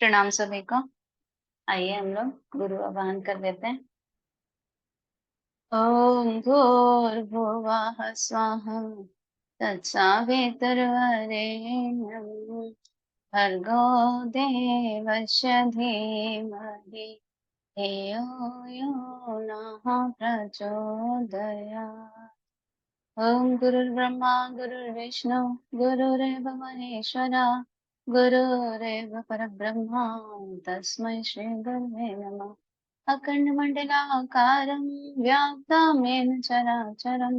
प्रणाम सभी को। आइए हम लोग गुरु आवाहन कर लेते हैं। ओम भूर्भुवः स्वः तत्सवितुर्वरेण्यं भर्गो देवस्य धीमहि धियो यो नः प्रचोदयात्। ओम गुरुर्ब्रह्मा गुरुर्विष्णु गुरुरेव महेश्वरा गुरुरेव परब्रह्मा तस्मै श्री गुरुवे नमः। अखण्डमण्डलाकारं व्याप्तं चराचरं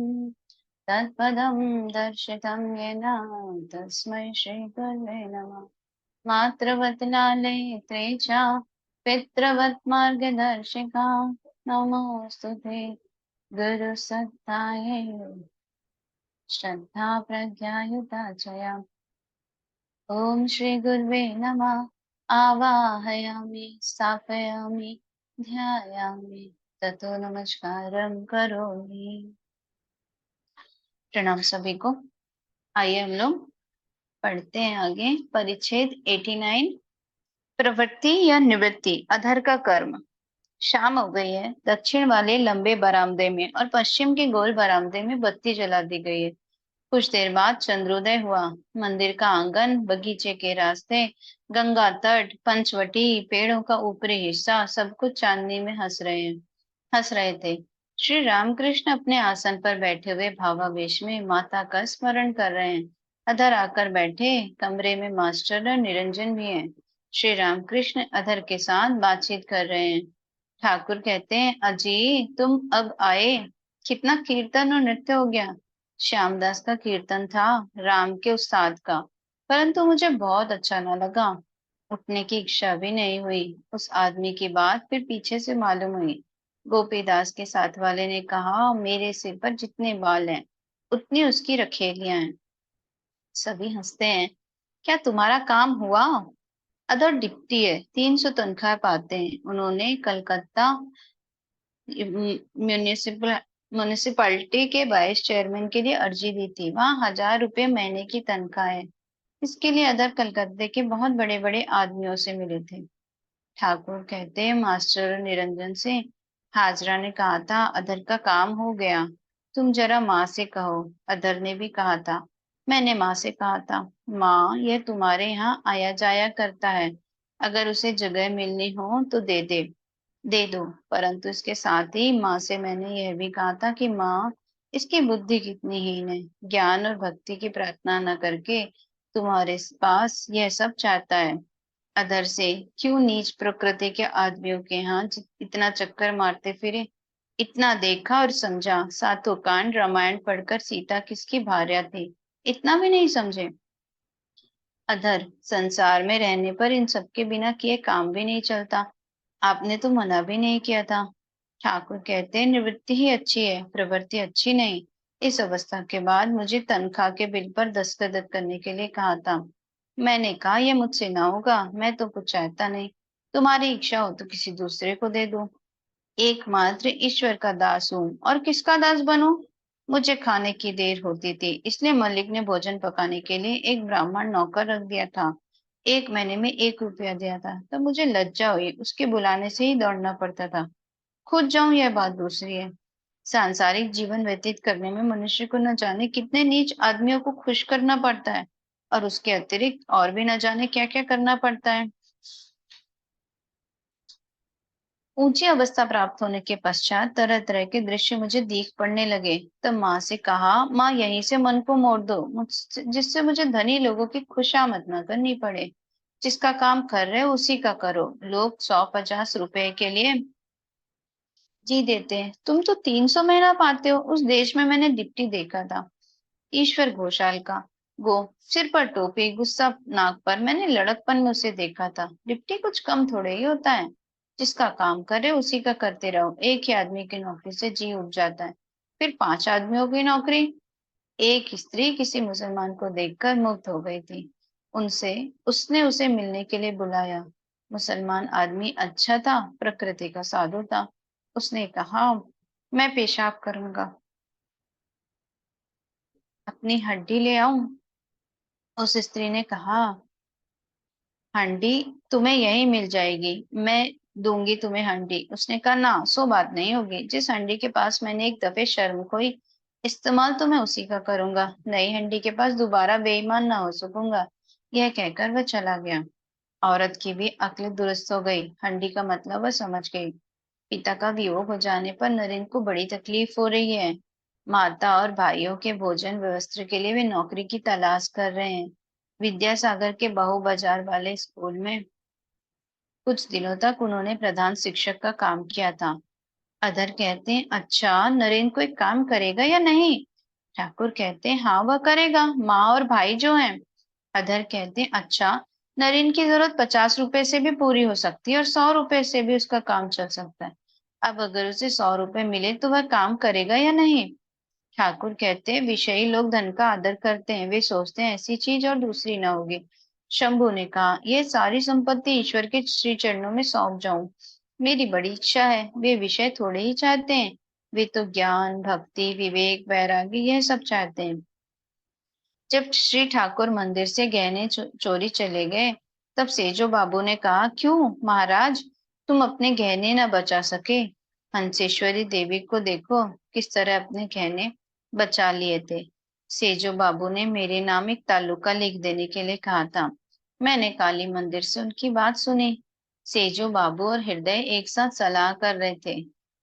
तत्पदं दर्शितं येन तस्मै श्री गुरुवे नमः। मातृवत्लाले त्रेचा पितृवत् मार्गदर्शिका नमोऽस्तु ते गुरुसत्तायै श्रद्धा प्रज्ञायुता चया। ओम श्री गुरुवे नमः। आवाहयामि स्थापयामि ध्यायामि ततो नमस्कारं करोमि। प्रणाम सभी को। आइए हम लोग पढ़ते हैं आगे। परिच्छेद 89 प्रवृत्ति या निवृत्ति अधर का कर्म। शाम हो गई है। दक्षिण वाले लंबे बरामदे में और पश्चिम के गोल बरामदे में बत्ती जला दी गई है। कुछ देर बाद चंद्रोदय हुआ। मंदिर का आंगन, बगीचे के रास्ते, गंगा तट, पंचवटी, पेड़ों का ऊपरी हिस्सा सब कुछ चांदनी में हंस रहे थे। श्री रामकृष्ण अपने आसन पर बैठे हुए भावावेश में माता का स्मरण कर रहे हैं। अधर आकर बैठे। कमरे में मास्टर और निरंजन भी हैं। श्री रामकृष्ण अधर के साथ बातचीत कर रहे हैं। ठाकुर कहते हैं, अजी तुम अब आए। कितना कीर्तन और नृत्य हो गया। श्यामदास का कीर्तन था, राम के उस्ताद का, परंतु मुझे बहुत अच्छा न लगा। उठने की इच्छा भी नहीं हुई। उस आदमी की बात फिर पीछे से मालूम हुई। गोपीदास के साथ वाले ने कहा, मेरे सिर पर जितने बाल हैं उतनी उसकी रखेलियां हैं। सभी हंसते हैं। क्या तुम्हारा काम हुआ? अदर डिप्टी है, 300 तनख्वाह पाते हैं। उन्होंने कलकत्ता म्यूनिसिपल म्यूनिसिपैलिटी के वाइस चेयरमैन के लिए अर्जी दी थी। वहाँ 1000 रुपये महीने की तनख्वाह है। इसके लिए अदर कलकत्ते के बहुत बड़े बड़े आदमियों से मिले थे। ठाकुर कहते हैं, मास्टर निरंजन से हाजरा ने कहा था अदर का काम हो गया, तुम जरा माँ से कहो। अदर ने भी कहा था। मैंने माँ से कहा था, माँ यह तुम्हारे यहाँ आया जाया करता है, अगर उसे जगह मिलनी हो तो दे दो। परंतु इसके साथ ही माँ से मैंने यह भी कहा था कि माँ, इसकी बुद्धि कितनी हीन है, ज्ञान और भक्ति की प्रार्थना न करके तुम्हारे पास यह सब चाहता है। अधर से क्यों नीच प्रकृति के आदमियों के यहाँ इतना चक्कर मारते फिरे। इतना देखा और समझा, सातों कांड रामायण पढ़कर सीता किसकी भार्या थी, इतना भी नहीं समझे। अधर, संसार में रहने पर इन सबके बिना किए काम भी नहीं चलता। आपने तो मना भी नहीं किया था। ठाकुर कहते हैं, निवृत्ति ही अच्छी है, प्रवृत्ति अच्छी नहीं। इस अवस्था के बाद मुझे तनख्वाह के बिल पर दस्तखत करने के लिए कहा था। मैंने कहा, यह मुझसे ना होगा, मैं तो कुछ चाहता नहीं। तुम्हारी इच्छा हो तो किसी दूसरे को दे दो। एकमात्र ईश्वर का दास हूँ, और किसका दास बनूं? मुझे खाने की देर होती थी, इसलिए मलिक ने भोजन पकाने के लिए एक ब्राह्मण नौकर रख दिया था। 1 महीने में 1 रुपया दिया था, तब मुझे लज्जा हुई, उसके बुलाने से ही दौड़ना पड़ता था। खुद जाऊं यह बात दूसरी है। सांसारिक जीवन व्यतीत करने में मनुष्य को न जाने कितने नीच आदमियों को खुश करना पड़ता है, और उसके अतिरिक्त और भी न जाने क्या क्या करना पड़ता है। ऊंची अवस्था प्राप्त होने के पश्चात तरह तरह के दृश्य मुझे दिख पड़ने लगे। तब माँ से कहा, माँ यहीं से मन को मोड़ दो, जिससे मुझे धनी लोगों की खुशामद न करनी पड़े। जिसका काम कर रहे हो उसी का करो। लोग 100-50 रुपए के लिए जी देते हैं, तुम तो 300 महीना पाते हो। उस देश में मैंने डिप्टी देखा था, ईश्वर घोषाल का। गो, सिर पर टोपी, गुस्सा नाक पर। मैंने लड़कपन में उसे देखा था। डिप्टी कुछ कम थोड़े ही होता है। जिसका काम करे उसी का करते रहो। एक ही आदमी की नौकरी से जी उठ जाता है, फिर 5 आदमियों की नौकरी। एक स्त्री किसी मुसलमान को देखकर मुग्ध हो गई थी। उनसे उसने उसे मिलने के लिए बुलाया। मुसलमान आदमी अच्छा था, प्रकृति का साधु था। उसने कहा, मैं पेशाब करूंगा, अपनी हड्डी ले आऊं? उस स्त्री ने कहा, हंडी तुम्हें यही मिल जाएगी, मैं दूंगी तुम्हें हंडी। उसने कहा ना, सो बात नहीं होगी। जिस हंडी के पास मैंने एक दफे शर्म खोई, इस्तेमाल तो मैं उसी का करूंगा। नई हंडी के पास दोबारा बेईमान ना हो सकूंगा। यह कहकर वह चला गया। औरत की भी अक्ल दुरुस्त हो गई। हंडी का मतलब वह समझ गई। पिता का वियोग हो जाने पर नरेन को बड़ी तकलीफ हो रही है। माता और भाइयों के भोजन व्यवस्था के लिए वे नौकरी की तलाश कर रहे हैं। विद्यासागर के बहु बाजार वाले स्कूल में कुछ दिनों तक उन्होंने प्रधान शिक्षक का काम किया था। अधर कहते हैं, अच्छा नरेन कोई काम करेगा या नहीं? ठाकुर कहते हैं, हाँ वह करेगा, माँ और भाई जो हैं। अधर कहते हैं, अच्छा, नरेन की जरूरत 50 रुपए से भी पूरी हो सकती है और 100 रुपए से भी उसका काम चल सकता है। अब अगर उसे 100 रुपए मिले तो वह काम करेगा या नहीं? ठाकुर कहते हैं, विषयी लोग धन का आदर करते हैं, वे सोचते हैं ऐसी चीज और दूसरी न होगी। शंभू ने कहा, यह सारी संपत्ति ईश्वर के श्री चरणों में सौंप जाऊं। मेरी बड़ी इच्छा है। वे विषय थोड़े ही चाहते हैं, वे तो ज्ञान, भक्ति, विवेक, वैराग्य यह सब चाहते हैं। जब श्री ठाकुर मंदिर से गहने चोरी चले गए, तब सेजो बाबू ने कहा, क्यों महाराज, तुम अपने गहने न बचा सके? हंसेश्वरी देवी को देखो, किस तरह अपने गहने बचा लिए थे। सेजो बाबू ने मेरे नाम एक तालुका लिख देने के लिए कहा था। मैंने काली मंदिर से उनकी बात सुनी। सेजो बाबू और हृदय एक साथ सलाह कर रहे थे।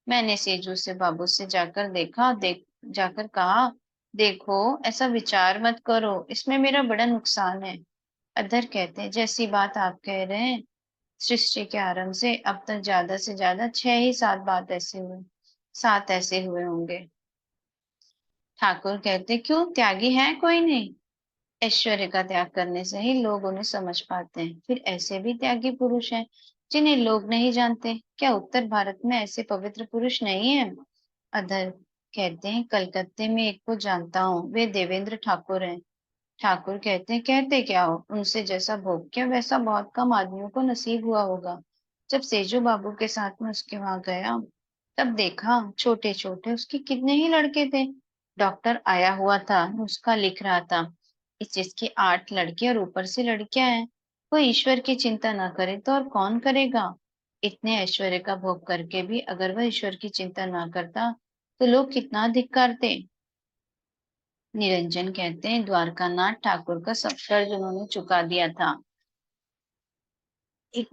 मैंने सेजो से बाबू से जाकर कहा, देखो, ऐसा विचार मत करो, इसमें मेरा बड़ा नुकसान है। अधर कहते हैं, जैसी बात आप कह रहे हैं, सृष्टि के आरंभ से अब तक ज्यादा से ज्यादा 7 ऐसे हुए होंगे। ठाकुर कहते, क्यों, त्यागी है कोई नहीं? ऐश्वर्य का त्याग करने से ही लोग उन्हें समझ पाते हैं। फिर ऐसे भी त्यागी पुरुष हैं जिन्हें लोग नहीं जानते। क्या उत्तर भारत में ऐसे पवित्र पुरुष नहीं है? अधर कहते हैं, कलकत्ते में एक को जानता हूँ, वे देवेंद्र ठाकुर हैं। ठाकुर कहते हैं, कहते क्या हो, उनसे जैसा भोग किया वैसा बहुत कम आदमियों को नसीब हुआ होगा। जब सेजू बाबू के साथ में उसके वहां गया, तब देखा छोटे छोटे उसके कितने ही लड़के थे। डॉक्टर आया हुआ था, नुस्खा लिख रहा था। इस जिसकी 8 लड़के और ऊपर से लड़कियां हैं। कोई ईश्वर की चिंता ना करे तो और कौन करेगा? इतने ऐश्वर्य का भोग करके भी अगर वह ईश्वर की चिंता ना करता तो लोग कितना धिक्कारते। निरंजन कहते हैं, द्वारकानाथ ठाकुर का सब कर्ज उन्होंने चुका दिया था। एक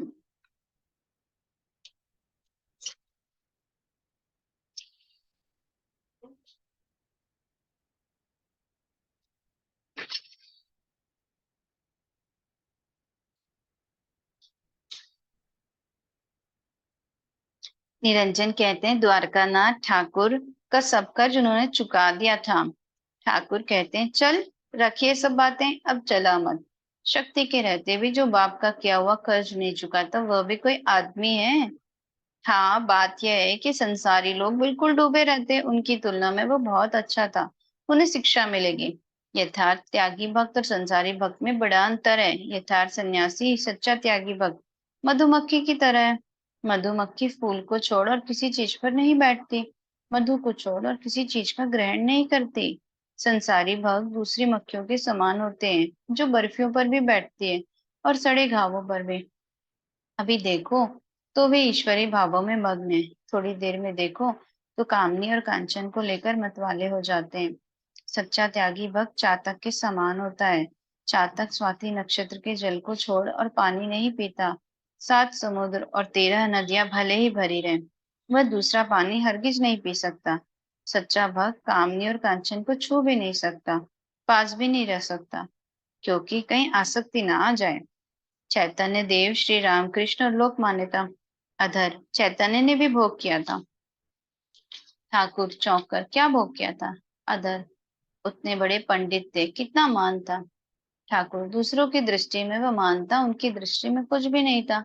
निरंजन कहते हैं, द्वारकानाथ ठाकुर का सब कर्ज उन्होंने चुका दिया था। ठाकुर कहते हैं, चल, रखिए सब बातें, अब चला मत। शक्ति के रहते भी जो बाप का किया हुआ कर्ज नहीं चुकाता वह भी कोई आदमी है? हाँ, बात यह है कि संसारी लोग बिल्कुल डूबे रहते हैं, उनकी तुलना में वो बहुत अच्छा था। उन्हें शिक्षा मिलेगी। यथार्थ त्यागी भक्त और संसारी भक्त में बड़ा अंतर है। यथार्थ सन्यासी, सच्चा त्यागी भक्त मधुमक्खी की तरह है। मधुमक्खी फूल को छोड़ और किसी चीज पर नहीं बैठती, मधु को छोड़ और किसी चीज का ग्रहण नहीं करती। संसारी भक्त दूसरी मक्खियों के समान होते हैं, जो बर्फियों पर भी बैठती है और सड़े घावों पर भी। अभी देखो तो वे ईश्वरी भावों में मग्न है, थोड़ी देर में देखो तो कामनी और कांचन को लेकर मतवाले हो जाते हैं। सच्चा त्यागी भक्त चातक के समान होता है। चातक स्वाति नक्षत्र के जल को छोड़ और पानी नहीं पीता। 7 समुद्र और 13 नदियां भले ही भरी रहें, वह दूसरा पानी हरगिज नहीं पी सकता। सच्चा भक्त कामनी और कांचन को छू भी नहीं सकता, पास भी नहीं रह सकता, क्योंकि कहीं आसक्ति ना आ जाए। चैतन्य देव, श्री रामकृष्ण और लोक मान्यता। अधर चैतन्य ने भी भोग किया था। ठाकुर चौंक कर, क्या भोग किया था? अधर, उतने बड़े पंडित थे, कितना मान था। ठाकुर, दूसरों की दृष्टि में वह मान था, उनकी दृष्टि में कुछ भी नहीं था।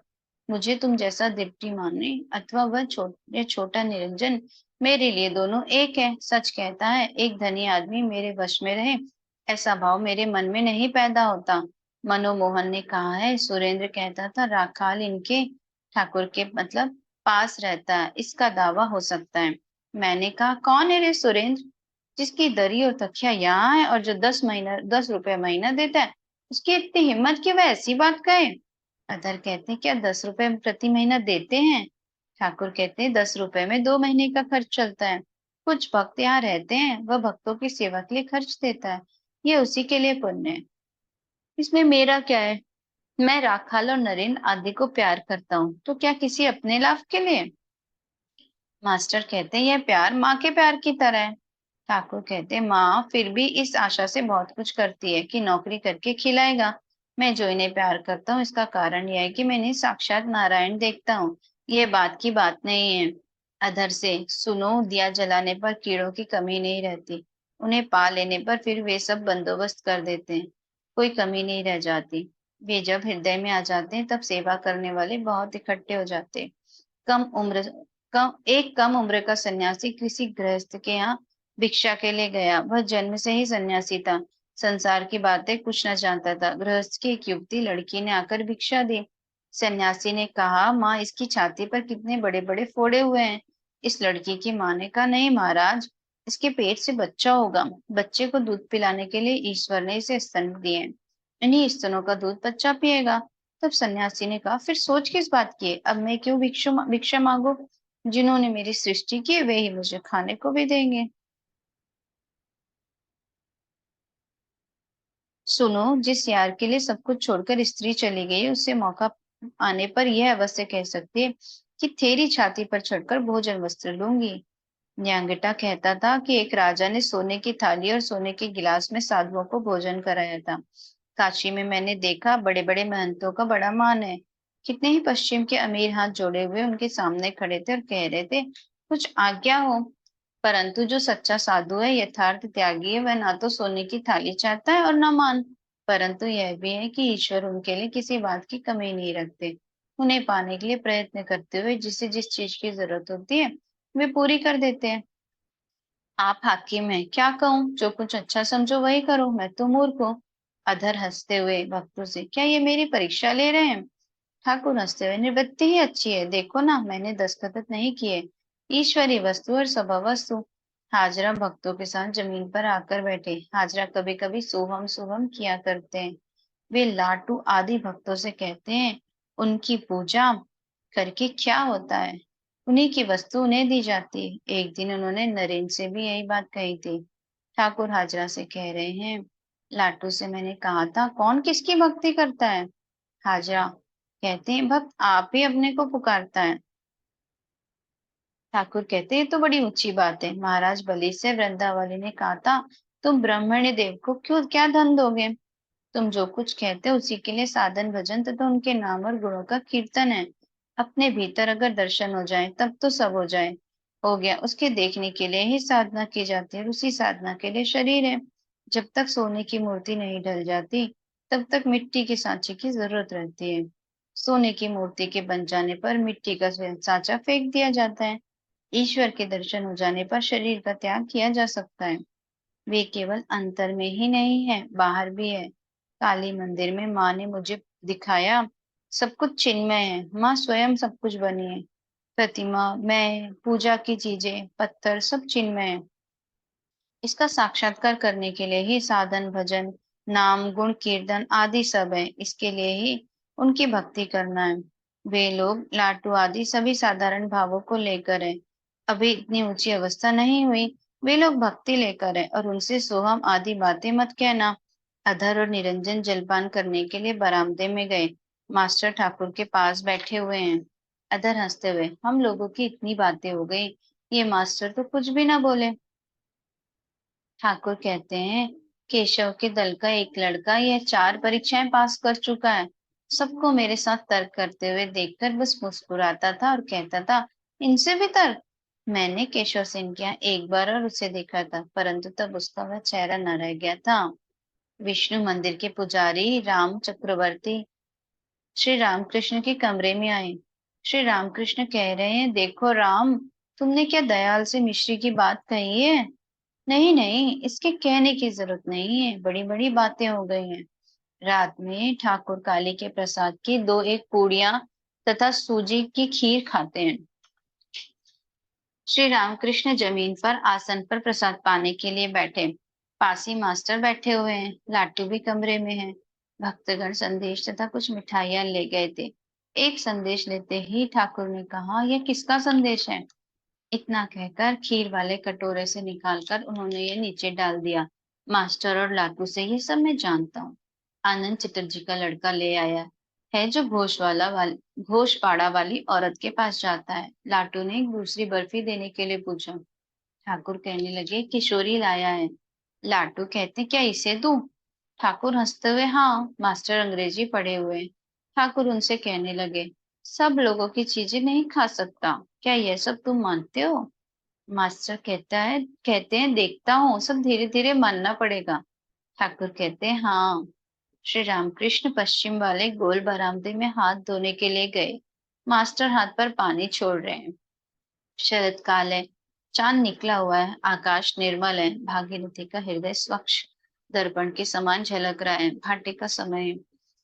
मुझे तुम जैसा दिप्टी माने अथवा वह छोटा निरंजन, मेरे लिए दोनों एक है। सच कहता है, एक धनी आदमी मेरे वश में रहे, ऐसा भाव मेरे मन में नहीं पैदा होता। मनोमोहन ने कहा है, सुरेंद्र कहता था, राखाल इनके ठाकुर के मतलब पास रहता है, इसका दावा हो सकता है। मैंने कहा, कौन है रे सुरेंद्र, जिसकी दरी और तकिया यहाँ है और जो 10 रुपए महीना देता है? उसकी इतनी हिम्मत कि वह ऐसी बात कहे? अधर कहते हैं, क्या 10 रुपए प्रति महीना देते हैं? ठाकुर कहते हैं, 10 रुपए में 2 महीने का खर्च चलता है। कुछ भक्त यहाँ रहते हैं, वह भक्तों की सेवा के लिए खर्च देता है। ये उसी के लिए पुण्य है। इसमें मेरा क्या है? मैं राखाल और नरेन आदि को प्यार करता हूँ, तो क्या किसी अपने लाभ के लिए? मास्टर कहते हैं, यह प्यार माँ के प्यार की तरह है। ठाकुर कहते हैं, माँ फिर भी इस आशा से बहुत कुछ करती है कि नौकरी करके खिलाएगा। मैं जो इन्हें प्यार करता हूँ, इसका कारण यह है कि मैं इन्हें साक्षात नारायण देखता हूँ। ये बात की बात नहीं है। अधर से सुनो, दिया जलाने पर कीड़ों की कमी नहीं रहती। उन्हें पा लेने पर फिर वे सब बंदोबस्त कर देते हैं। कोई कमी नहीं रह जाती। वे जब हृदय में आ जाते हैं, तब सेवा करने वाले बहुत इकट्ठे हो जाते हैं। कम उम्र कम उम्र का सन्यासी किसी गृहस्थ के यहाँ भिक्षा के लिए गया। वह जन्म से ही सन्यासी था। संसार की बातें कुछ न जानता था। गृहस्थ की एक युवती लड़की ने आकर भिक्षा दी। सन्यासी ने कहा, माँ, इसकी छाती पर कितने बड़े बड़े फोड़े हुए हैं। इस लड़की की माँ ने कहा, नहीं महाराज, इसके पेट से बच्चा होगा। बच्चे को दूध पिलाने के लिए ईश्वर ने इसे स्तन दिए हैं। इन्हीं स्तनों का दूध बच्चा पिएगा। तब सन्यासी ने कहा, फिर सोच किस बात की है? अब मैं क्यों भिक्षा मांगू? जिन्होंने मेरी सृष्टि की, वे ही मुझे खाने को भी देंगे। सुनो, जिस यार के लिए सब कुछ छोड़कर स्त्री चली गई, उससे मौका आने पर यह अवश्य कह सकती है कि तेरी छाती पर चढ़कर भोजन वस्त्र लूंगी। न्यांगटा कहता था कि एक राजा ने सोने की थाली और सोने के गिलास में साधुओं को भोजन कराया था। काशी में मैंने देखा, बड़े बड़े महंतों का बड़ा मान है। कितने ही पश्चिम के अमीर हाथ जोड़े हुए उनके सामने खड़े थे और कह रहे थे, कुछ आज्ञा हो। परंतु जो सच्चा साधु है, यथार्थ त्यागी है, वह ना तो सोने की थाली चाहता है और ना मान। परंतु यह भी है कि ईश्वर उनके लिए किसी बात की कमी नहीं रखते। उन्हें पाने के लिए प्रयत्न करते हुए जिसे जिस चीज की जरूरत होती है, वे पूरी कर देते हैं। आप हाकिम हैं, क्या कहूँ? जो कुछ अच्छा समझो वही करो, मैं तो मूर्ख हूँ। अधर हंसते हुए भक्तों से, क्या ये मेरी परीक्षा ले रहे हैं? ठाकुर हंसते हुए, निवृत्ति ही अच्छी है, देखो ना, मैंने दस्तखत नहीं किए। ईश्वरी वस्तु और स्वभाव वस्तु। हाजरा भक्तों के साथ जमीन पर आकर बैठे। हाजरा कभी कभी सोहम सोहम किया करते हैं। वे लाटू आदि भक्तों से कहते हैं, उनकी पूजा करके क्या होता है? उन्हीं की वस्तु उन्हें दी जाती है। एक दिन उन्होंने नरेन से भी यही बात कही थी। ठाकुर हाजरा से कह रहे हैं, लाटू से मैंने कहा था, कौन किसकी भक्ति करता है? हाजरा कहते हैं, भक्त आप ही अपने को पुकारता है। ठाकुर कहते हैं, तो बड़ी ऊंची बात है। महाराज बलि से वृंदावली ने कहा था, तुम ब्राह्मण्य देव को क्यों क्या धन दोगे? तुम जो कुछ कहते हो उसी के लिए साधन भजन तथा उनके नाम और गुणों का कीर्तन है। अपने भीतर अगर दर्शन हो जाए, तब तो सब हो जाए, हो गया। उसके देखने के लिए ही साधना की जाती है और उसी साधना के लिए शरीर है। जब तक सोने की मूर्ति नहीं ढल जाती, तब तक मिट्टी के सांचे की जरूरत रहती है। सोने की मूर्ति के बन जाने पर मिट्टी का सांचा फेंक दिया जाता है। ईश्वर के दर्शन हो जाने पर शरीर का त्याग किया जा सकता है। वे केवल अंतर में ही नहीं है, बाहर भी है। काली मंदिर में माँ ने मुझे दिखाया, सब कुछ चिन्मय है। माँ स्वयं सब कुछ बनी है। प्रतिमा, मैं, पूजा की चीजें, पत्थर, सब चिन्मय है। इसका साक्षात्कार करने के लिए ही साधन भजन, नाम गुण कीर्तन आदि सब है। इसके लिए ही उनकी भक्ति करना है। वे लोग लाटू आदि सभी साधारण भावों को लेकर है। अभी इतनी ऊंची अवस्था नहीं हुई। वे लोग भक्ति लेकर है, और उनसे सोहम आदि बातें मत कहना। अधर और निरंजन जलपान करने के लिए बरामदे में गए। मास्टर ठाकुर के पास बैठे हुए हैं। अधर हंसते हुए, हम लोगों की इतनी बातें हो गई, ये मास्टर तो कुछ भी ना बोले। ठाकुर कहते हैं, केशव के दल का एक लड़का यह 4 परीक्षाएं पास कर चुका है। सबको मेरे साथ तर्क करते हुए देखकर बस मुस्कुराता था और कहता था, इनसे भी तर्क? मैंने केशव सिंह के यहाँ एक बार और उसे देखा था, परंतु तब उसका वह चेहरा न रह गया था। विष्णु मंदिर के पुजारी राम चक्रवर्ती श्री रामकृष्ण के कमरे में आए। श्री रामकृष्ण कह रहे हैं, देखो राम, तुमने क्या दयाल से मिश्री की बात कही है? नहीं नहीं, इसके कहने की जरूरत नहीं है, बड़ी बड़ी बातें हो गई हैं। रात में ठाकुर काली के प्रसाद की 2-1 पूड़ियां तथा सूजी की खीर खाते हैं। श्री रामकृष्ण जमीन पर आसन पर प्रसाद पाने के लिए बैठे। पासी मास्टर बैठे हुए हैं। लाटू भी कमरे में है। भक्तगण संदेश तथा कुछ मिठाइयां ले गए थे। एक संदेश लेते ही ठाकुर ने कहा, यह किसका संदेश है? इतना कहकर खीर वाले कटोरे से निकालकर उन्होंने ये नीचे डाल दिया। मास्टर और लाटू से ये सब मैं जानता हूँ। आनंद चटर्जी का लड़का ले आया है जो घोषपाड़ा वाली औरत के पास जाता है। लाटू ने एक दूसरी बर्फी देने के लिए पूछा। ठाकुर कहने लगे, किशोरी लाया है। लाटू कहते, क्या इसे दूं? ठाकुर हंसते हुए, हाँ। मास्टर अंग्रेजी पढ़े हुए हैं। ठाकुर उनसे कहने लगे, सब लोगों की चीजें नहीं खा सकता, क्या यह सब तुम मानते हो? मास्टर कहते हैं, देखता हूँ, सब धीरे धीरे मानना पड़ेगा। ठाकुर कहते हैं, हाँ। श्री रामकृष्ण पश्चिम वाले गोल बरामदे में हाथ धोने के लिए गए। मास्टर हाथ पर पानी छोड़ रहे हैं। शरत काल है, चांद निकला हुआ है, आकाश निर्मल है, भागीरथी का हृदय स्वच्छ दर्पण के समान झलक रहा है। भाटे का समय है,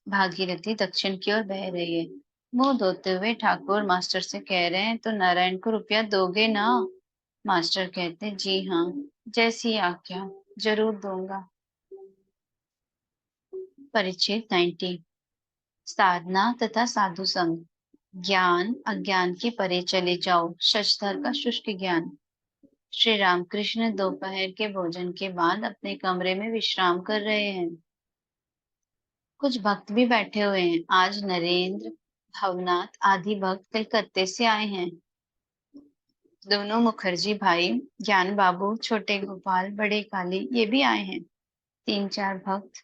भागीरथी दक्षिण की ओर बह रही है। मुंह धोते हुए ठाकुर मास्टर से कह रहे हैं, तो नारायण को रुपया दोगे ना? मास्टर कहते, जी हाँ, जैसी आज्ञा, जरूर दूंगा। परिच्छेद 90। साधना तथा साधु संग। ज्ञान अज्ञान के परे चले जाओ, शशधर का शुष्क ज्ञान। श्री रामकृष्ण दोपहर के भोजन के बाद अपने कमरे में विश्राम कर रहे हैं। कुछ भक्त भी बैठे हुए हैं। आज नरेंद्र, भवनाथ आदि भक्त कलकत्ते से आए हैं। दोनों मुखर्जी भाई, ज्ञान बाबू, छोटे गोपाल, बड़े काली, ये भी आए हैं। तीन चार भक्त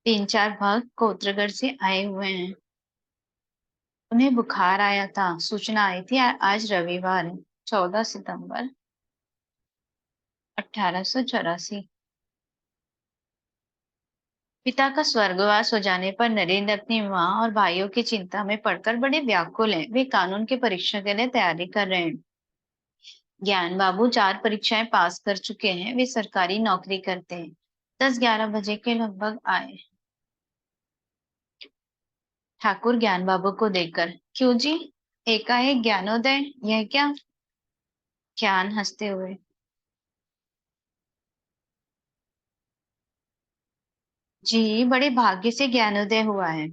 तीन चार भक्त कोत्रगढ़ से आए हुए हैं। उन्हें बुखार आया था। सूचना आई थी आज रविवार है, 14 सितंबर 1884। पिता का स्वर्गवास हो जाने पर नरेंद्र अपनी माँ और भाइयों की चिंता में पड़कर बड़े व्याकुल हैं। वे कानून की परीक्षा के लिए तैयारी कर रहे हैं। ज्ञान बाबू 4 परीक्षाएं पास कर चुके हैं। वे सरकारी नौकरी करते हैं। 10-11 बजे के लगभग आए। ठाकुर ज्ञान बाबू को देखकर, क्यों जी, एकाएक ज्ञानोदय, यह क्या? ज्ञान हंसते हुए, जी बड़े भाग्य से ज्ञानोदय हुआ है।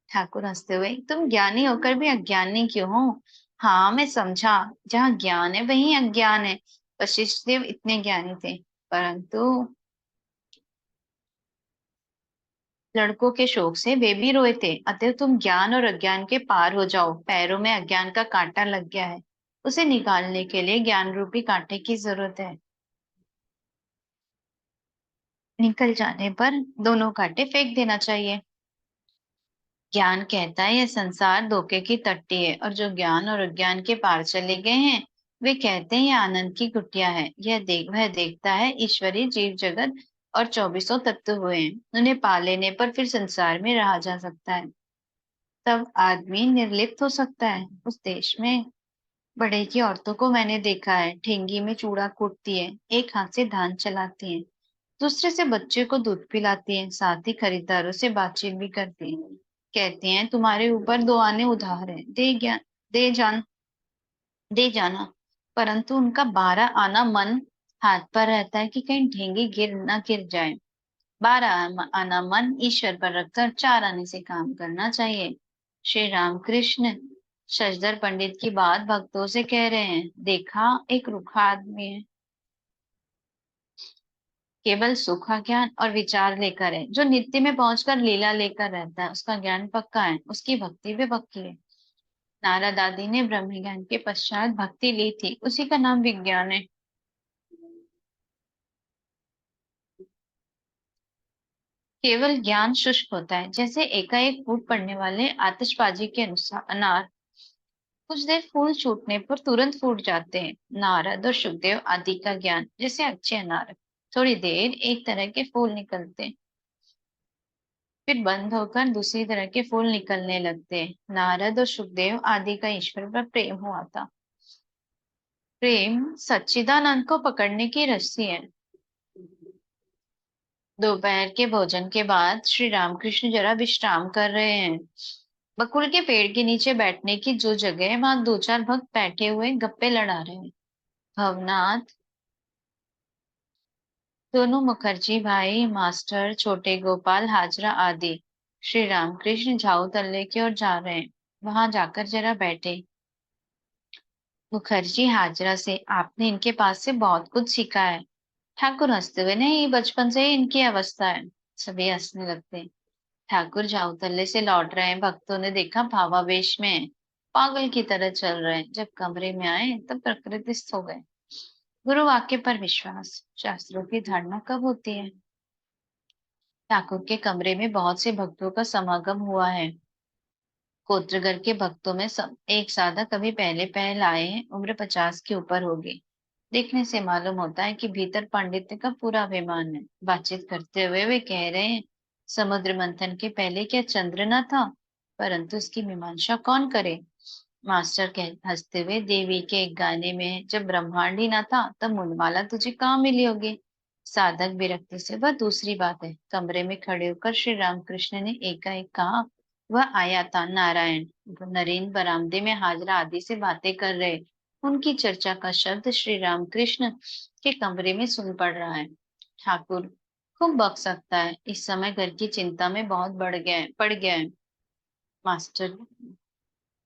ठाकुर हंसते हुए, तुम ज्ञानी होकर भी अज्ञानी क्यों हो? हाँ, मैं समझा, जहाँ ज्ञान है वहीं अज्ञान है। वशिष्ठ देव इतने ज्ञानी थे, परंतु लड़कों के शोक से वे भी रोए थे। अतः तुम ज्ञान और अज्ञान के पार हो जाओ। पैरों में अज्ञान का कांटा लग गया है, उसे निकालने के लिए ज्ञान रूपी कांटे की जरूरत है। निकल जाने पर दोनों कांटे फेंक देना चाहिए। ज्ञान कहता है, यह संसार धोखे की टट्टी है, और जो ज्ञान और अज्ञान के पार चले गए हैं, वे कहते हैं यह आनंद की कुटिया है। वह देखता है ईश्वरीय जीव जगत और चौबीसों तत्व हुए हैं। उन्हें पा लेने पर फिर संसार में रहा जा सकता है। तब आदमी निर्लिप्त हो सकता है। उस देश में बड़े की औरतों को मैंने देखा है, ठेंगी में चूड़ा कूटती है, एक हाथ से धान चलाती है, दूसरे से बच्चे को दूध पिलाती है, साथ ही खरीदारों से बातचीत भी करती है। कहती हैं, तुम्हारे ऊपर 2 आने उधार है, दे जान दे जाना। परंतु उनका 12 आना मन हाथ पर रहता है कि कहीं ढेंगी गिर जाए। 12 आना मन ईश्वर पर रखकर 4 आने से काम करना चाहिए। श्री रामकृष्ण शशधर पंडित की बात भक्तों से कह रहे हैं। देखा, एक रूखा आदमी है, केवल सूखा ज्ञान और विचार लेकर है। जो नित्य में पहुंचकर लीला लेकर रहता है, उसका ज्ञान पक्का है, उसकी भक्ति भी पक्की है। नारद आदि ने ब्रह्म ज्ञान के पश्चात भक्ति ली थी, उसी का नाम विज्ञान है। केवल ज्ञान शुष्क होता है, जैसे एकाएक फूट पड़ने वाले आतिशबाजी के अनुसार अनार। कुछ देर फूल छूटने पर तुरंत फूट जाते हैं। नारद और सुखदेव आदि का ज्ञान जैसे अच्छे अनार, थोड़ी देर एक तरह के फूल निकलते हैं, फिर बंद होकर दूसरी तरह के फूल निकलने लगते हैं। नारद और सुखदेव आदि का ईश्वर पर प्रेम हुआ था। प्रेम सच्चिदानंद को पकड़ने की रस्सी है। दोपहर के भोजन के बाद श्री रामकृष्ण जरा विश्राम कर रहे हैं। बकुल के पेड़ के नीचे बैठने की जो जगह है, वहां 2-4 भक्त बैठे हुए गप्पे लड़ा रहे हैं। भवनाथ दोनों मुखर्जी भाई, मास्टर, छोटे गोपाल, हाजरा आदि श्री रामकृष्ण झाऊ तल्ले की ओर जा रहे हैं। वहां जाकर जरा बैठे। मुखर्जी हाजरा से, आपने इनके पास से बहुत कुछ सीखा है। ठाकुर हंसते हुए, नहीं, बचपन से ही इनकी अवस्था है। सभी हंसने लगते। ठाकुर झाऊतल्ले से लौट रहे हैं। भक्तों ने देखा भावावेश में हैं, पागल की तरह चल रहे हैं। जब कमरे में आए तब प्रकृतिस्थ हो गए। गुरु वाक्य पर विश्वास, शास्त्रों की धारणा कब होती है? ठाकुर के कमरे में बहुत से भक्तों का समागम हुआ है। कोत्रगर के भक्तों में सब एक साधक कभी पहले पहल आए हैं, उम्र 50 के ऊपर होगी। देखने से मालूम होता है कि भीतर पांडित्य का पूरा अभिमान है। बातचीत करते हुए वे कह रहे हैं, समुद्र मंथन के पहले क्या चंद्र न था? परंतु इसकी मीमांसा कौन करे? मास्टर कह हंसते हुए, देवी के एक गाने में जब ब्रह्मांड ही न था तब मुंडमाला तुझे कहाँ मिली होगी? साधक विरक्ति से, वह दूसरी बात है। कमरे में खड़े होकर श्री रामकृष्ण ने एकाएक कहा, वह आया था नारायण। नरेन बरामदे में हाजरा आदि से बातें कर रहे। उनकी चर्चा का शब्द श्री रामकृष्ण के कमरे में सुन पड़ रहा है। ठाकुर खूब बक सकता है, इस समय घर की चिंता में बहुत पड़ गया है। मास्टर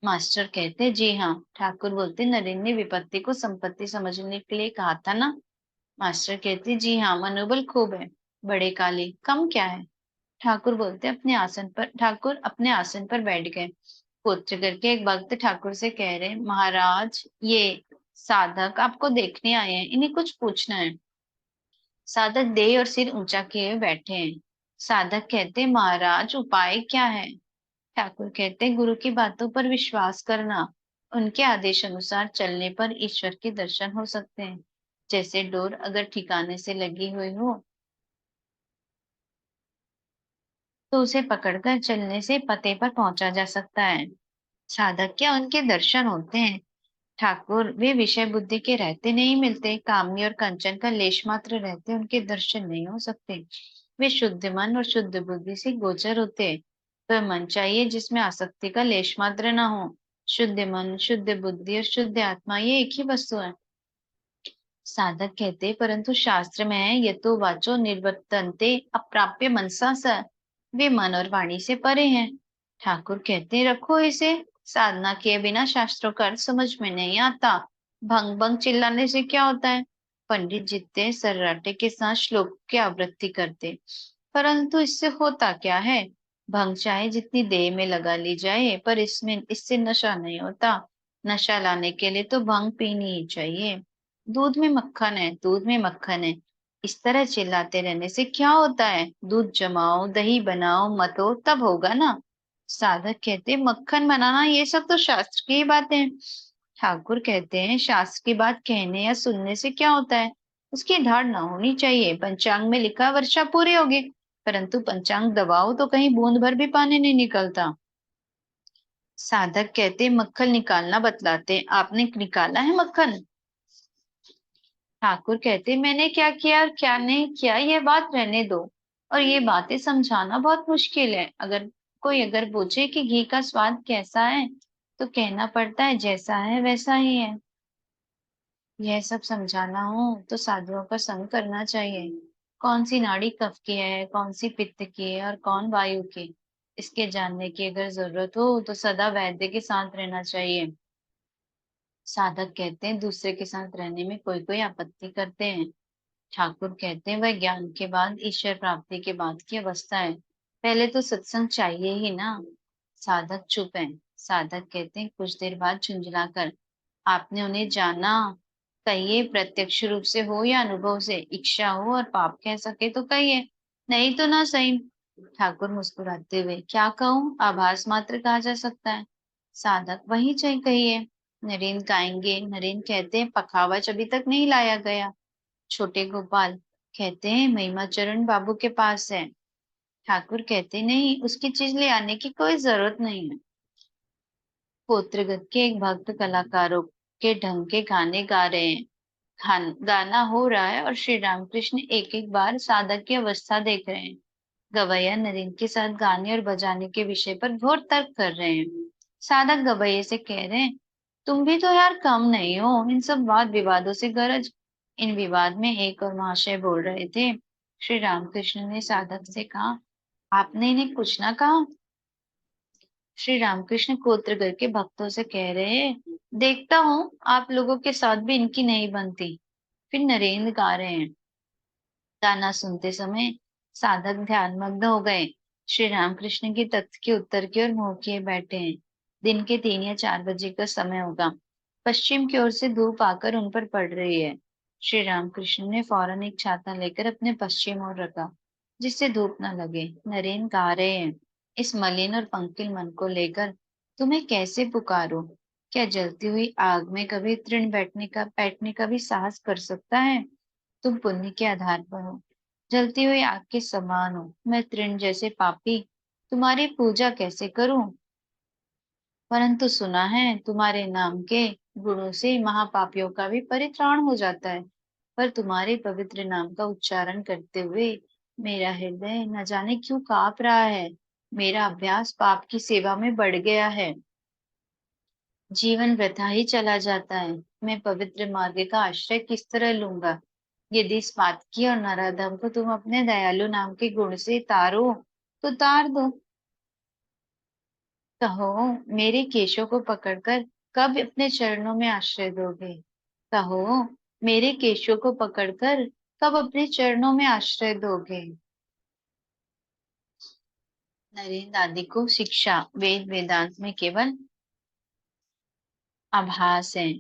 मास्टर कहते, जी हाँ। ठाकुर बोलते, नरेन ने विपत्ति को संपत्ति समझने के लिए कहा था ना? मास्टर कहते, जी हाँ, मनोबल खूब है। बड़े काले, कम क्या है? ठाकुर अपने आसन पर बैठ गए। पुत्र करके एक भक्त ठाकुर से कह रहे, महाराज, ये साधक आपको देखने आए हैं, इन्हें कुछ पूछना है। साधक देह और सिर ऊंचा किए बैठे हैं। साधक कहते, महाराज, उपाय क्या है? ठाकुर कहते, गुरु की बातों पर विश्वास करना। उनके आदेश अनुसार चलने पर ईश्वर के दर्शन हो सकते हैं। जैसे डोर अगर ठिकाने से लगी हुई हो तो उसे पकड़कर चलने से पते पर पहुंचा जा सकता है। साधक क्या उनके दर्शन होते हैं? ठाकुर, वे विषय बुद्धि के रहते नहीं मिलते। कामनी और कंचन का लेश मात्र रहते, उनके दर्शन नहीं हो सकते। वे शुद्ध मन और शुद्ध बुद्धि से गोचर होते। वह मन चाहिए जिसमें आसक्ति का लेश मात्र न हो। शुद्ध मन, शुद्ध बुद्धि और शुद्ध आत्मा, ये एक ही वस्तु है। साधक कहते, परंतु शास्त्र में है, यतो वाचो निर्वर्तन्ते अप्राप्य मनसा स। वे मन और वाणी से परे हैं। ठाकुर कहते, रखो इसे। साधना किए बिना शास्त्रों का अर्थ समझ में नहीं आता। भंग भंग चिल्लाने से क्या होता है? पंडित जितने सर्राटे के साथ श्लोक की आवृत्ति करते, परंतु इससे होता क्या है? भंग चाहे जितनी देह में लगा ली जाए, पर इससे नशा नहीं होता। नशा लाने के लिए तो भंग पीनी ही चाहिए। दूध में मक्खन है, दूध में मक्खन है, इस तरह चिल्लाते रहने से क्या होता है? दूध जमाओ, दही बनाओ, मतो, तब होगा ना। साधक कहते, मक्खन बनाना ये सब तो शास्त्र की ही बातें हैं। ठाकुर कहते हैं, शास्त्र की बात कहने या सुनने से क्या होता है? उसकी ढाढ़ ना होनी चाहिए। पंचांग में लिखा वर्षा पूरी होगी, परंतु पंचांग दबाओ तो कहीं बूंद भर भी पानी नहीं निकलता। साधक कहते, मक्खन निकालना बतलाते, आपने निकाला है मक्खन? ठाकुर कहते, मैंने क्या किया और क्या नहीं किया ये बात रहने दो। और ये बातें समझाना बहुत मुश्किल है। अगर कोई पूछे कि घी का स्वाद कैसा है, तो कहना पड़ता है जैसा है वैसा ही है। यह सब समझाना हो तो साधुओं का संग करना चाहिए। कौन सी नाड़ी कफ की है, कौन सी पित्त की है और कौन वायु की, इसके जानने की अगर जरूरत हो तो सदा वैद्य के साथ रहना चाहिए। साधक कहते हैं, दूसरे के साथ रहने में कोई कोई आपत्ति करते हैं। ठाकुर कहते हैं, वह ज्ञान के बाद, ईश्वर प्राप्ति के बाद की अवस्था है। पहले तो सत्संग चाहिए ही ना। साधक चुप है। साधक कहते हैं, कुछ देर बाद झुंझलाकर, आपने उन्हें जाना? कहिए, प्रत्यक्ष रूप से हो या अनुभव से। इच्छा हो और पाप कह सके तो कहिए, नहीं तो ना सही। ठाकुर मुस्कुराते हुए, क्या कहूँ? आभास मात्र कहा जा सकता है। साधक, वही चाहिए, कहिए। नरेन गाएंगे। नरेन कहते हैं, पखावज अभी तक नहीं लाया गया। छोटे गोपाल कहते हैं, महिमा चरण बाबू के पास है। ठाकुर कहते, नहीं, उसकी चीज ले आने की कोई जरूरत नहीं है। पोत्रगत के एक भक्त कलाकारों के ढंग के गाने गा रहे हैं। गाना हो रहा है और श्री रामकृष्ण एक एक बार साधक की अवस्था देख रहे हैं। गवैया नरेन के साथ गाने और बजाने के विषय पर घोर तर्क कर रहे हैं। साधक गवैये से कह रहे हैं, तुम भी तो यार कम नहीं हो इन सब वाद विवादों से गरज। इन विवाद में एक और महाशय बोल रहे थे। श्री रामकृष्ण ने साधक से कहा, आपने इन्हें कुछ ना कहा? श्री रामकृष्ण कोत्र करके भक्तों से कह रहे हैं, देखता हूँ आप लोगों के साथ भी इनकी नहीं बनती। फिर नरेंद्र गा रहे हैं। गाना सुनते समय साधक ध्यानमग्न हो गए। श्री रामकृष्ण की तख्त के उत्तर की ओर मुंह किए बैठे हैं। दिन के 3 या 4 बजे का समय होगा। पश्चिम की ओर से धूप आकर उन पर पड़ रही है। श्री रामकृष्ण ने फौरन एक छाता लेकर अपने पश्चिम ओर रखा, जिससे धूप न लगे। नरेन गा रहे हैं, इस मलिन और पंकिल मन को लेकर तुम्हें कैसे पुकारो? क्या जलती हुई आग में कभी तृण बैठने का भी साहस कर सकता है? तुम पुण्य के आधार पर हो, जलती हुई आग के समान हो। मैं तृण जैसे पापी तुम्हारी पूजा कैसे करूं? परंतु सुना है तुम्हारे नाम के गुणों से महापापियों का भी परित्राण हो जाता है। पर तुम्हारे पवित्र नाम का उच्चारण करते हुए मेरा हृदय न जाने क्यों कांप रहा है। मेरा अभ्यास पाप की सेवा में बढ़ गया है। जीवन वृथा ही चला जाता है। मैं पवित्र मार्ग का आश्रय किस तरह लूंगा? यदि इस पातकी और नराधम को तुम अपने दयालु नाम के गुण से तारो, तो तार दो। कहो, मेरे केशों को पकड़कर कब अपने चरणों में आश्रय दोगे? कहो, मेरे केशों को पकड़कर कब अपने चरणों में आश्रय दोगे? नरेंद्र आदि को शिक्षा वेद वेदांत में केवल आभास है।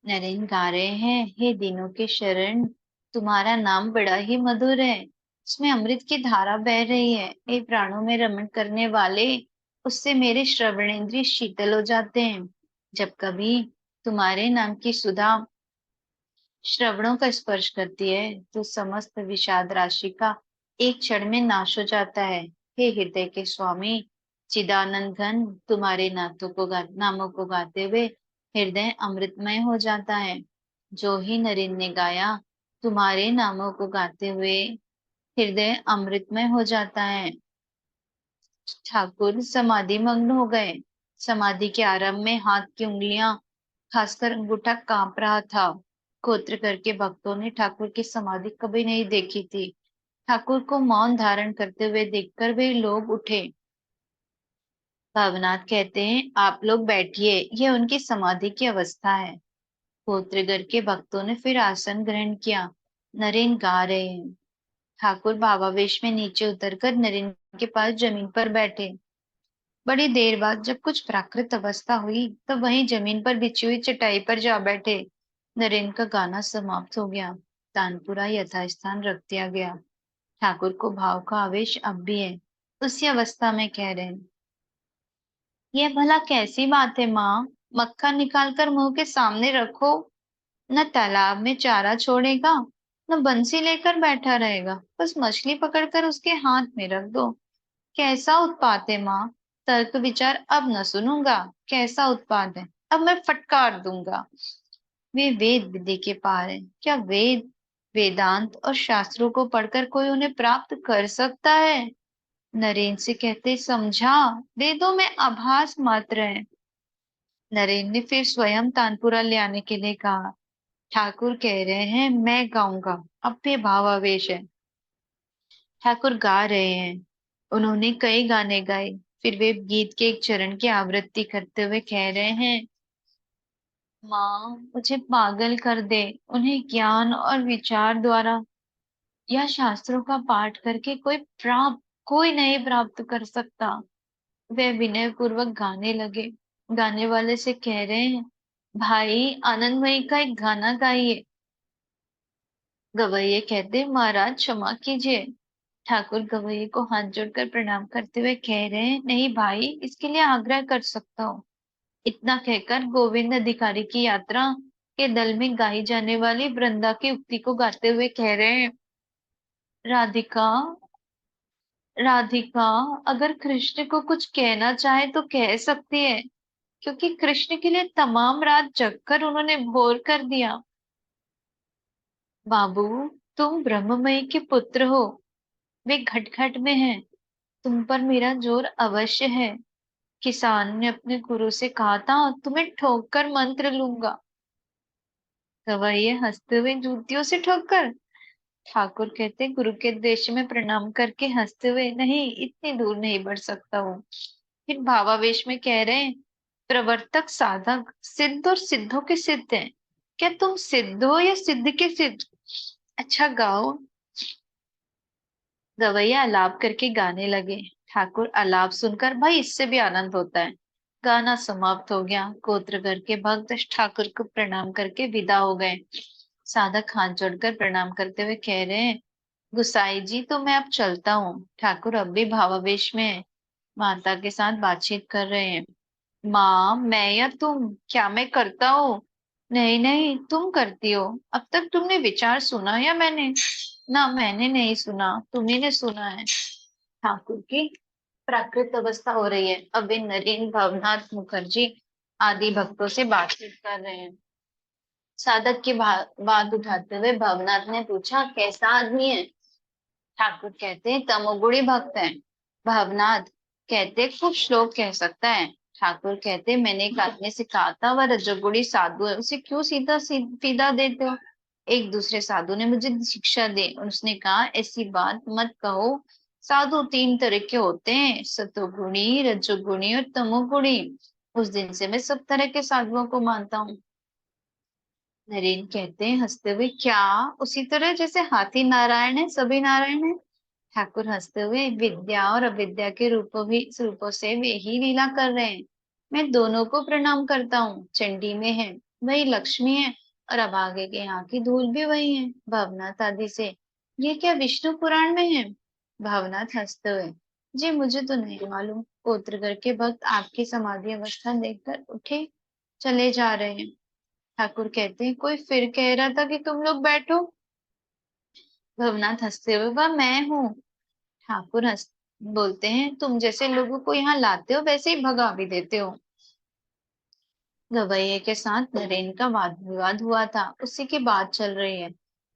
नरेन गा रहे हैं, हे दिनों के शरण, तुम्हारा नाम बड़ा ही मधुर है। उसमें अमृत की धारा बह रही है। हे प्राणों में रमण करने वाले, उससे मेरे श्रवणेंद्रिय शीतल हो जाते हैं। जब कभी तुम्हारे नाम की सुधा श्रवणों का स्पर्श करती है, तो समस्त विषाद राशि का एक क्षण में नाश हो जाता है। हे हृदय के स्वामी चिदानंद घन, तुम्हारे नामों को गाते हुए हृदय अमृतमय हो जाता है। जो ही नरेन ने गाया, तुम्हारे नामों को गाते हुए हृदय अमृतमय हो जाता है। ठाकुर समाधि मग्न हो गए। समाधि के आरंभ में हाथ की उंगलियां, खासकर अंगूठा कांप रहा था। गोत्र करके भक्तों ने ठाकुर की समाधि कभी नहीं देखी थी। ठाकुर को मौन धारण करते हुए देखकर वे लोग उठे। भावनाथ कहते हैं, आप लोग बैठिए, यह उनकी समाधि की अवस्था है। गोत्रगर के भक्तों ने फिर आसन ग्रहण किया। नरेन गा रहे हैं। ठाकुर भावावेश में नीचे उतरकर नरेन के पास जमीन पर बैठे। बड़ी देर बाद जब कुछ प्राकृत अवस्था हुई, तब वहीं जमीन पर बिछी हुई चटाई पर जा बैठे। नरेन का गाना समाप्त हो गया। तानपुरा यथास्थान रख दिया गया। ठाकुर को भाव का आवेश अब भी है। उसी अवस्था में कह रहे हैं, यह भला कैसी बात है माँ? मक्खन निकाल कर मुंह के सामने रखो, न तालाब में चारा छोड़ेगा, न बंसी लेकर बैठा रहेगा, बस मछली पकड़कर उसके हाथ में रख दो। कैसा उत्पात है माँ? तर्क विचार अब न सुनूंगा। कैसा उत्पात है, अब मैं फटकार दूंगा। वे वेद विधि के पार है। क्या वेदांत और शास्त्रों को पढ़कर कोई उन्हें प्राप्त कर सकता है? नरेन से कहते, समझा, वेदों में आभास मात्र है। नरेन ने फिर स्वयं तानपुरा ले आने के लिए कहा। ठाकुर कह रहे हैं, मैं गाऊंगा। अब भी भावावेश है। ठाकुर गा रहे हैं। उन्होंने कई गाने गाए। फिर वे गीत के एक चरण की आवृत्ति करते हुए कह रहे हैं, माँ मुझे पागल कर दे, उन्हें ज्ञान और विचार द्वारा या शास्त्रों का पाठ करके कोई नहीं प्राप्त कर सकता। वे विनय पूर्वक गाने लगे। गाने वाले से कह रहे हैं, भाई आनंदमयी का एक गाना गाइए। गवैये कहते, महाराज क्षमा कीजिए। ठाकुर गवैये को हाथ जोड़कर प्रणाम करते हुए कह रहे हैं, नहीं भाई, इसके लिए आग्रह कर सकता हूँ। इतना कहकर गोविंद अधिकारी की यात्रा के दल में गाई जाने वाली वृंदा की उक्ति को गाते हुए कह रहे हैं, राधिका, राधिका अगर कृष्ण को कुछ कहना चाहे तो कह सकती है, क्योंकि कृष्ण के लिए तमाम रात जगकर उन्होंने भोर कर दिया। बाबू, तुम ब्रह्ममयी के पुत्र हो, वे घट घट में हैं। तुम पर मेरा जोर अवश्य है। किसान ने अपने गुरु से कहा था, तुम्हें ठोक कर मंत्र लूंगा। गवाइए हंसते हुए, जूतियों से ठोक कर? ठाकुर कहते, गुरु के देश में प्रणाम करके हंसते हुए, नहीं, इतनी दूर नहीं बढ़ सकता हूँ। फिर भावावेश में कह रहे हैं, प्रवर्तक साधक सिद्ध और सिद्धों के सिद्ध हैं। क्या तुम सिद्ध हो या सिद्ध के सिद्ध? अच्छा गाओ। गवैया आलाप करके गाने लगे। ठाकुर आलाप सुनकर, भाई इससे भी आनंद होता है। गाना समाप्त हो गया। गोत्र घर के भक्त ठाकुर को प्रणाम करके विदा हो गए। साधक हाथ जोड़कर प्रणाम करते हुए कह रहे हैं, गुसाई जी तो मैं अब चलता हूँ। ठाकुर अब भी भावावेश में है। माता के साथ बातचीत कर रहे हैं। माँ, मैं या तुम, क्या मैं करता हूँ? नहीं नहीं, तुम करती हो। अब तक तुमने विचार सुना या मैंने? ना, मैंने नहीं सुना, तुम्ही ने सुना है। ठाकुर की प्राकृत अवस्था हो रही है। अब वे नरेन, भवनाथ मुखर्जी आदि भक्तों से बातचीत कर रहे हैं। साधक की बात उठाते हुए भवनाथ ने पूछा, कैसा आदमी है? ठाकुर कहते हैं, तमोगुणी भक्त है। भवनाथ कहते, खूब श्लोक कह सकता है। ठाकुर कहते, मैंने एक आदमी से कहा था, वह रजोगुणी साधु है, उसे क्यों सीधा सीधा देते हो? एक दूसरे साधु ने मुझे शिक्षा दी, उसने कहा, ऐसी बात मत कहो। साधु तीन तरह के होते हैं, सतोगुणी, रजोगुणी और तमोगुणी। उस दिन से मैं सब तरह के साधुओं को मानता हूँ। नरेन कहते हैं हंसते हुए, क्या उसी तरह जैसे हाथी नारायण है, सभी नारायण है? ठाकुर हंसते हुए, विद्या और अविद्या के रूपों से वे ही लीला कर रहे हैं। मैं दोनों को प्रणाम करता हूँ। चंडी में है वही लक्ष्मी है, और अभागे के यहाँ की धूल भी वही है, भवनाथ आदि से। ये क्या विष्णु पुराण में है? भावनाथ हंसते हुए, जी मुझे तो नहीं मालूम। गोत्रगर के भक्त आपकी समाधि अवस्था देखकर उठे चले जा रहे हैं। ठाकुर कहते हैं, कोई फिर कह रहा था कि तुम लोग बैठो। भवनाथ हंसते हुए, वह मैं हूँ। ठाकुर हंस बोलते हैं, तुम जैसे लोगों को यहाँ लाते हो वैसे ही भगा भी देते हो। गवैये के साथ नरेन का वाद विवाद हुआ था, उसी की बात चल रही है।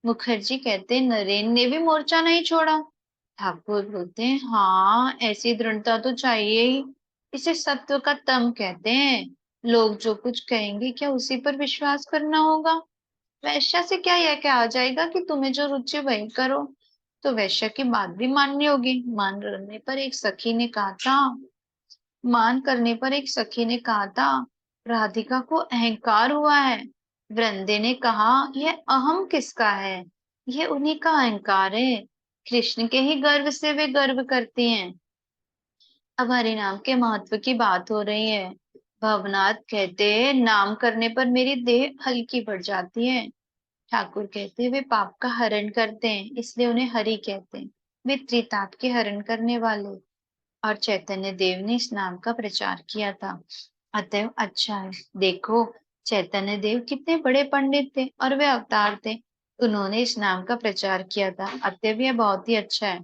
मुखर्जी कहते हैं, नरेन ने भी मोर्चा नहीं छोड़ा। ठाकुर बोलते हैं, हाँ, ऐसी दृढ़ता तो चाहिए ही। इसे सत्व का तम कहते हैं। लोग जो कुछ कहेंगे, क्या उसी पर विश्वास करना होगा? वैश्या से क्या यह कहा जाएगा कि तुम्हें जो रुचि वही करो? तो वैश्या की बात भी माननी होगी। मान करने पर एक सखी ने कहा था, राधिका को अहंकार हुआ है। वृंदे ने कहा, यह अहम किसका है? यह उन्हीं का अहंकार है। कृष्ण के ही गर्व से वे गर्व करती हैं। अब हरिनाम के महत्व की बात हो रही है। भवनाथ कहते हैं, नाम करने पर मेरी देह हल्की पड़ जाती है। ठाकुर कहते हैं, वे पाप का हरण करते हैं, इसलिए उन्हें हरि कहते हैं। वे त्रिताप के हरण करने वाले। और चैतन्य देव ने इस नाम का प्रचार किया था। अतएव अच्छा है। देखो, चैतन्य देव कितने बड़े पंडित थे और वे अवतार थे। उन्होंने इस नाम का प्रचार किया था, अतएव यह बहुत ही अच्छा है।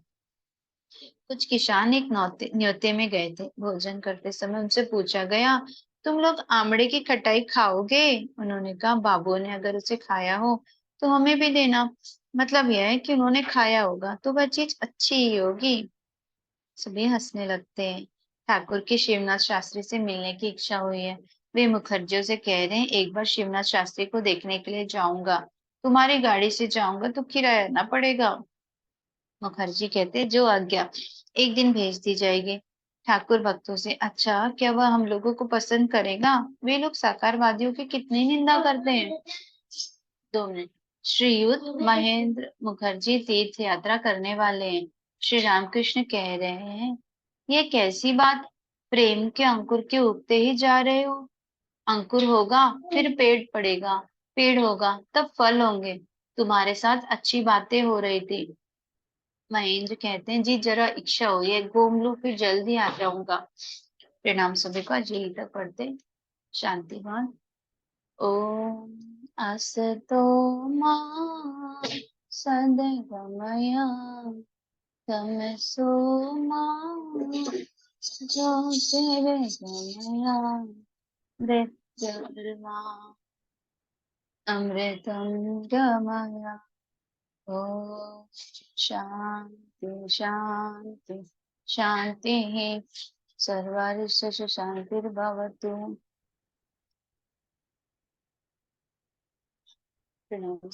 कुछ किसान एक न्योते में गए थे। भोजन करते समय उनसे पूछा गया, तुम लोग आमड़े की खटाई खाओगे? उन्होंने कहा, बाबू ने अगर उसे खाया हो तो हमें भी देना। मतलब यह है कि उन्होंने खाया होगा तो वह चीज अच्छी ही होगी। सभी हंसने लगते हैं। ठाकुर की शिवनाथ शास्त्री से मिलने की इच्छा हुई है। वे मुखर्जियों से कह रहे हैं, एक बार शिवनाथ शास्त्री को देखने के लिए जाऊंगा। तुम्हारी गाड़ी से जाऊंगा तो किराया ना पड़ेगा। मुखर्जी कहते, जो आज्ञा। एक दिन भेज दी जाएगी। ठाकुर भक्तों से, अच्छा, क्या वह हम लोगों को पसंद करेगा? वे लोग साकारवादियों की कितनी निंदा करते हैं। 2 मिनट। श्रीयुत महेंद्र मुखर्जी तीर्थ यात्रा करने वाले हैं। श्री रामकृष्ण कह रहे हैं, ये कैसी बात? प्रेम के अंकुर के उगते ही जा रहे हो। अंकुर होगा, फिर पेड़ पड़ेगा, पेड़ होगा, तब फल होंगे। तुम्हारे साथ अच्छी बातें हो रही थी। महेंद्र कहते हैं, जी जरा इच्छा हुई है, घूम लूं, फिर जल्दी आ जाऊंगा। प्रणाम सभी को। यही तक पढ़ते। शांतिवान। ओम असतो मा सद्गमय तमसो मा ज्योतिर्गमय मृत्युर्मा अमृतं गमय। ओम शांति शांति शांति। सर्वारिष्ट शांतिर्भवतु। प्रणाम।